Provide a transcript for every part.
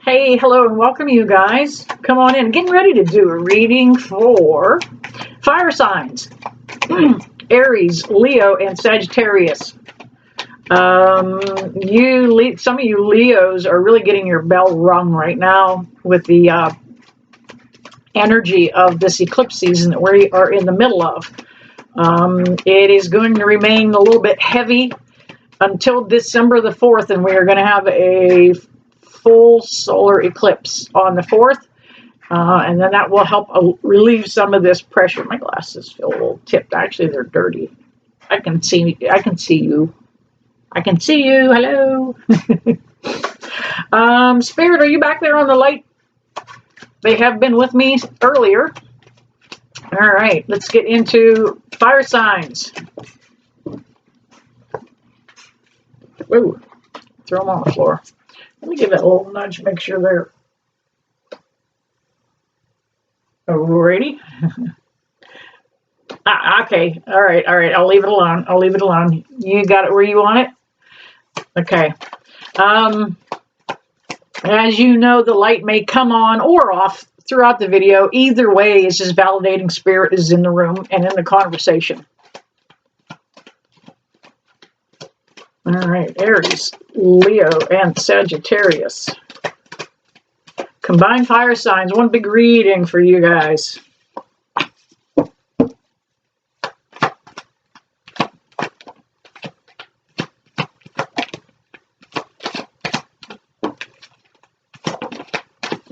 Hey, hello, and welcome you guys. Come on in. Getting ready to do a reading for fire signs. Aries, Leo, and Sagittarius. Some of you Leos are really getting your bell rung right now with the energy of this eclipse season that we are in the middle of. It is going to remain a little bit heavy until December the 4th, and we are going to have a full solar eclipse on the 4th, and then that will help relieve some of this pressure. My glasses feel a little tipped. Actually, they're dirty. I can see you. I can see you. Hello. Spirit, are you back there on the light? They have been with me earlier. All right, let's get into fire signs. Ooh, throw them on the floor. Let me give it a little nudge, make sure they're ready. Okay, all right, I'll leave it alone. You got it where you want it? Okay. As you know, the light may come on or off throughout the video. Either way, it's just validating spirit is in the room and in the conversation. All right, Aries, Leo, and Sagittarius. Combined fire signs, one big reading for you guys.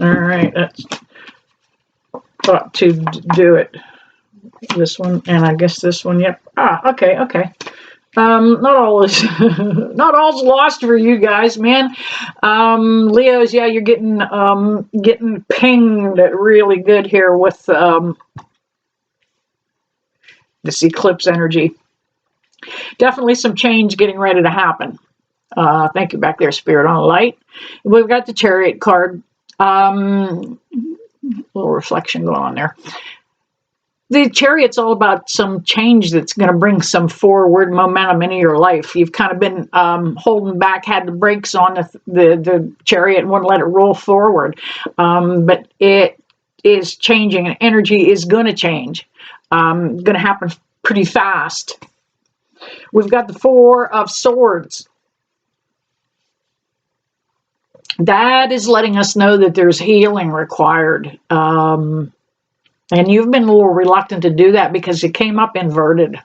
All right, that's thought to do it. This one, and I guess this one, yep. Okay. Not all is not all's lost for you guys, man. Leos, yeah, you're getting pinged really good here with this eclipse energy. Definitely some change getting ready to happen. Thank you back there, Spirit on the light. We've got the Chariot card. Little reflection going on there. The Chariot's all about some change that's going to bring some forward momentum into your life. You've kind of been holding back, had the brakes on the Chariot and wouldn't let it roll forward. But it is changing, and energy is going to change. Going to happen pretty fast. We've got the Four of Swords. That is letting us know that there's healing required. And you've been a little reluctant to do that because it came up inverted.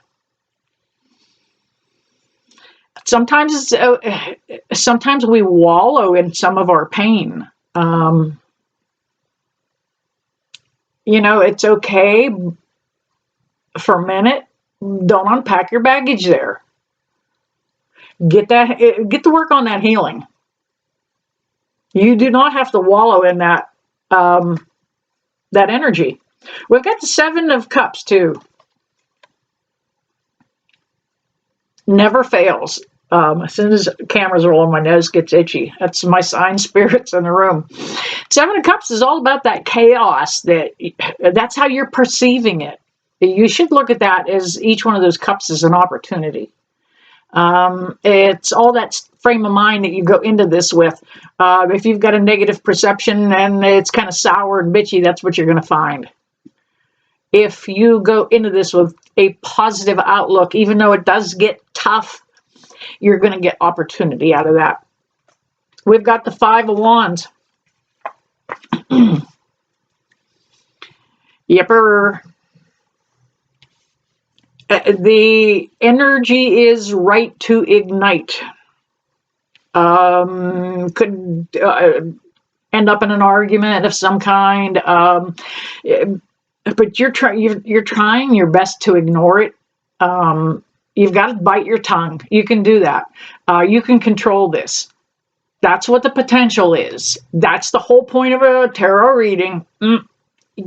Sometimes we wallow in some of our pain. You know, it's okay for a minute. Don't unpack your baggage there. Get to work on that healing. You do not have to wallow in that that energy. We've got the Seven of Cups too. Never fails. As soon as cameras roll, my nose gets itchy. That's my sign spirits in the room. Seven of Cups is all about that chaos. That's how you're perceiving it. You should look at that as each one of those cups is an opportunity. It's all that frame of mind that you go into this with. If you've got a negative perception and it's kind of sour and bitchy, that's what you're going to find. If you go into this with a positive outlook, even though it does get tough, you're going to get opportunity out of that. We've got the Five of Wands. Yepper. The energy is right to ignite. Could end up in an argument of some kind. But you're trying your best to ignore it. You've got to bite your tongue. You can do that. You can control this. That's what the potential is. That's the whole point of a tarot reading.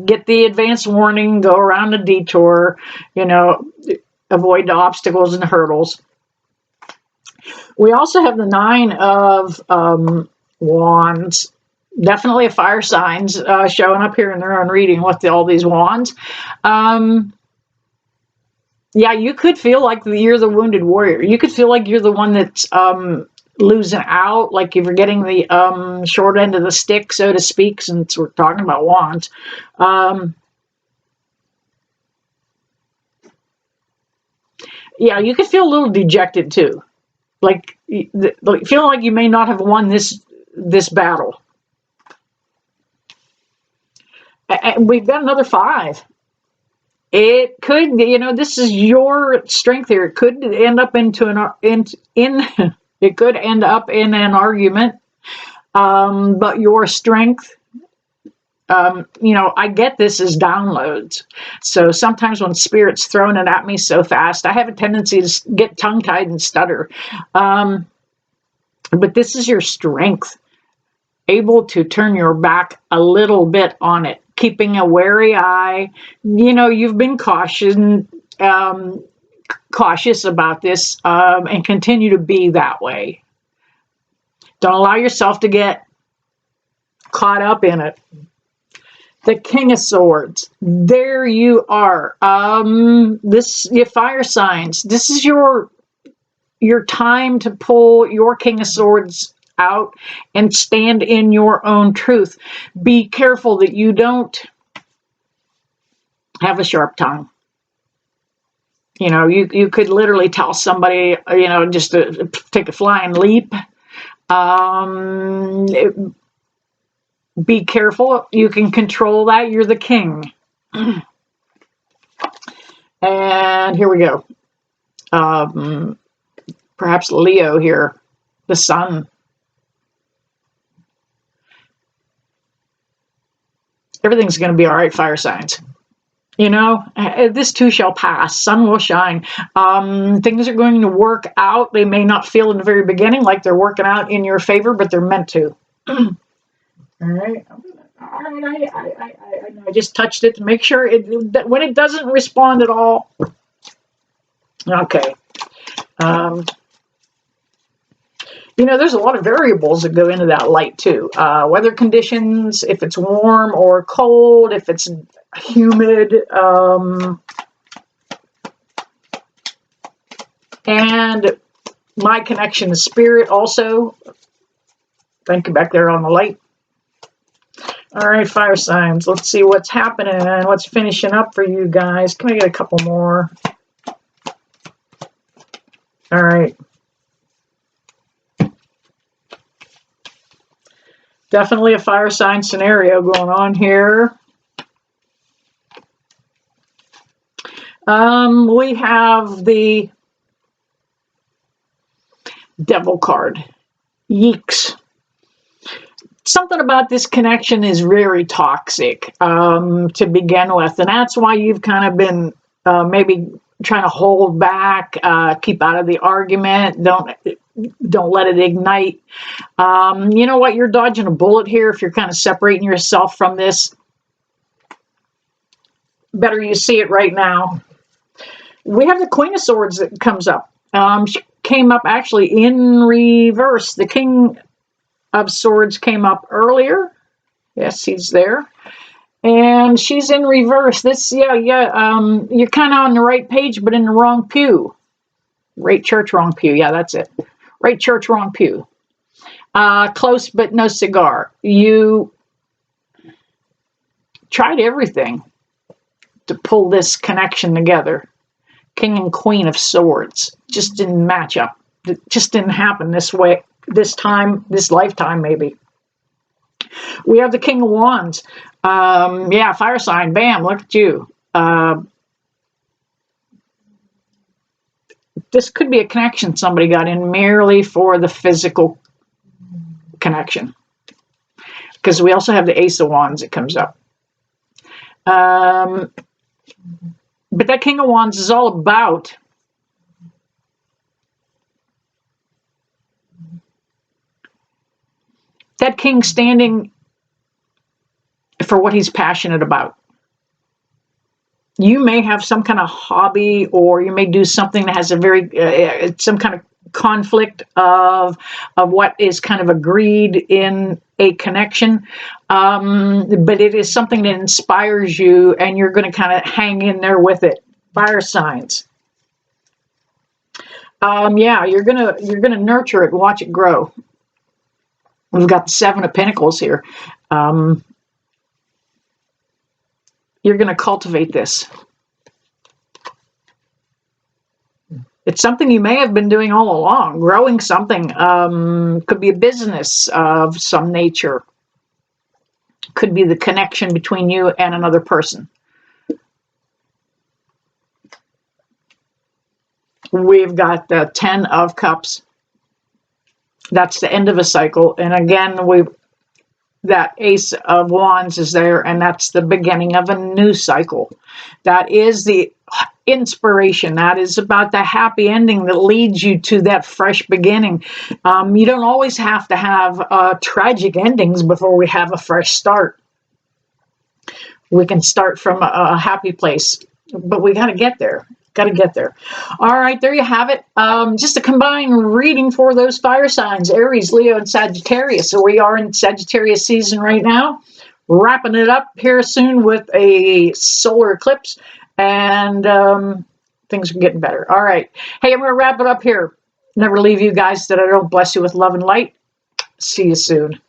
Get the advance warning, go around a detour, you know, avoid the obstacles and the hurdles. We also have the Nine of Wands. Definitely a fire signs showing up here in their own reading with all these wands. Yeah, you could feel like you're the wounded warrior. You could feel like you're the one that's losing out, like if you're getting the short end of the stick, so to speak, since we're talking about wands. Yeah, you could feel a little dejected too, like feeling like you may not have won this battle. And we've got another 5. It could, this is your strength here. It could end up into it could end up in an argument. But your strength, I get this as downloads. So sometimes when spirit's throwing it at me so fast, I have a tendency to get tongue-tied and stutter. But this is your strength, able to turn your back a little bit on it, keeping a wary eye. You've been cautious about this, and continue to be that way. Don't allow yourself to get caught up in it. The King of Swords. There you are. Your fire signs. This is your time to pull your King of Swords out and stand in your own truth. Be careful that you don't have a sharp tongue. You could literally tell somebody, just to take a flying leap. Be careful. You can control that. You're the king. And here we go. Perhaps Leo here. The sun. Everything's going to be all right, fire signs. This too shall pass. Sun will shine. Things are going to work out. They may not feel in the very beginning like they're working out in your favor, but they're meant to. All right. I just touched it to make sure when it doesn't respond at all. Okay. There's a lot of variables that go into that light too. Weather conditions, if it's warm or cold, if it's humid, and my connection to spirit also. Thank you back there on the light. All right, fire signs. Let's see what's happening and what's finishing up for you guys. Can we get a couple more? All right. Definitely a fire sign scenario going on here. We have the Devil card. Yeeks. Something about this connection is very toxic to begin with, and that's why you've kind of been maybe trying to hold back, keep out of the argument, don't let it ignite. You know what? You're dodging a bullet here if you're kind of separating yourself from this. Better you see it right now. We have the Queen of Swords that comes up. She came up actually in reverse. The King of Swords came up earlier. Yes, he's there. And she's in reverse. You're kind of on the right page, but in the wrong pew. Right church, wrong pew. Yeah, that's it. Right church, wrong pew. Close, but no cigar. You tried everything to pull this connection together. King and Queen of Swords. Just didn't match up. It just didn't happen this way, this time, this lifetime maybe. We have the King of Wands. Yeah, fire sign. Bam, look at you. This could be a connection somebody got in merely for the physical connection. Because we also have the Ace of Wands that comes up. But that King of Wands is all about that king standing for what he's passionate about. You may have some kind of hobby, or you may do something that has a very some kind of conflict of what is kind of agreed in a connection, but it is something that inspires you, and you're going to kind of hang in there with it. Fire signs. Yeah, you're gonna nurture it, watch it grow. We've got the Seven of Pentacles here. Um, you're gonna cultivate this. It's something you may have been doing all along, growing something. Could be a business of some nature. Could be the connection between you and another person. We've got the Ten of Cups. That's the end of a cycle. And again, that Ace of Wands is there, and that's the beginning of a new cycle. That is the inspiration. That is about the happy ending that leads you to that fresh beginning. You don't always have to have tragic endings before we have a fresh start. We can start from a happy place, but we got to get there. Got to get there. All right, there you have it. Just a combined reading for those fire signs, Aries, Leo, and Sagittarius. So we are in Sagittarius season right now. Wrapping it up here soon with a solar eclipse, and things are getting better. All right. Hey, I'm going to wrap it up here. Never leave you guys that I don't bless you with love and light. See you soon.